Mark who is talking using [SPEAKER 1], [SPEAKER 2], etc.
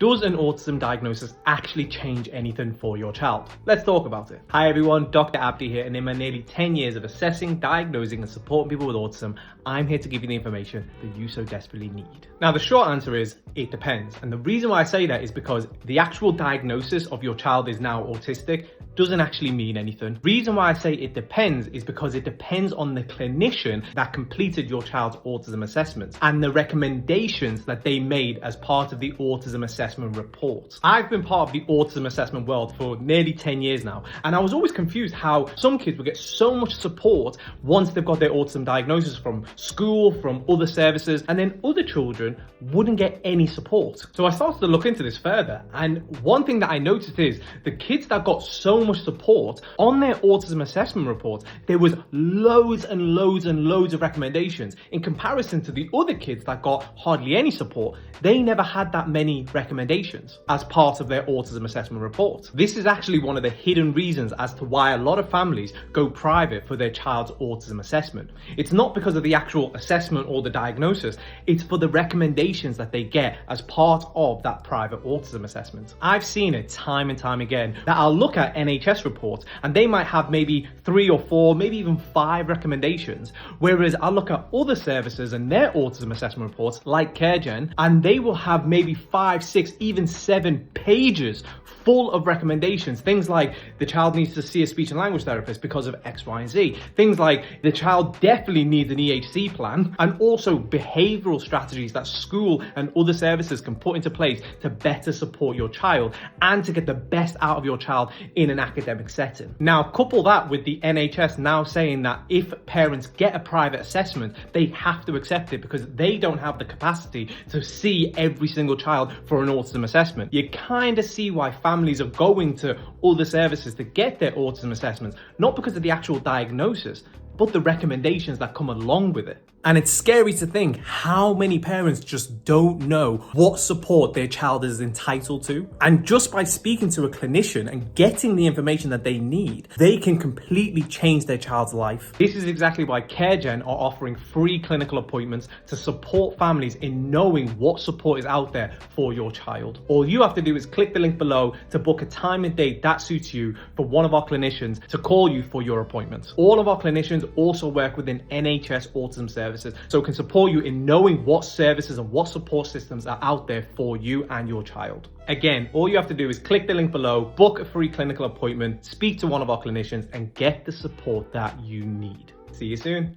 [SPEAKER 1] Does an autism diagnosis actually change anything for your child? Let's talk about it. Hi everyone, Dr. Abdi here, and in my nearly 10 years of assessing, diagnosing and supporting people with autism, I'm here to give you the information that you so desperately need. Now the short answer is, it depends. And the reason why I say that is because the actual diagnosis of your child is now autistic doesn't actually mean anything. Reason why I say it depends is because it depends on the clinician that completed your child's autism assessment and the recommendations that they made as part of the autism assessment report. I've been part of the autism assessment world for nearly 10 years now, and I was always confused how some kids would get so much support once they've got their autism diagnosis from school, from other services, and then other children wouldn't get any support. So I started to look into this further, and one thing that I noticed is the kids that got so much support on their autism assessment report, there was loads and loads and loads of recommendations. In comparison to the other kids that got hardly any support, they never had that many recommendations as part of their autism assessment report. This is actually one of the hidden reasons as to why a lot of families go private for their child's autism assessment. It's not because of the actual assessment or the diagnosis, it's for the recommendations that they get as part of that private autism assessment. I've seen it time and time again that I'll look at NHS reports and they might have maybe 3 or 4, maybe even 5 recommendations, whereas I'll look at other services and their autism assessment reports like CareGen, and they will have maybe 5, 6, even 7 pages full of recommendations. Things like the child needs to see a speech and language therapist because of X, Y, and Z. Things like the child definitely needs an EHC plan, and also behavioral strategies that school and other services can put into place to better support your child and to get the best out of your child in an academic setting. Now, couple that with the NHS now saying that if parents get a private assessment, they have to accept it because they don't have the capacity to see every single child for an autism assessment. You kind of see why families are going to other services to get their autism assessments, not because of the actual diagnosis, but the recommendations that come along with it. And it's scary to think how many parents just don't know what support their child is entitled to. And just by speaking to a clinician and getting the information that they need, they can completely change their child's life. This is exactly why CareGen are offering free clinical appointments to support families in knowing what support is out there for your child. All you have to do is click the link below to book a time and date that suits you for one of our clinicians to call you for your appointment. All of our clinicians also work within NHS autism services, so can support you in knowing what services and what support systems are out there for you and your child. Again, all you have to do is click the link below, book a free clinical appointment, speak to one of our clinicians, and get the support that you need. See you soon.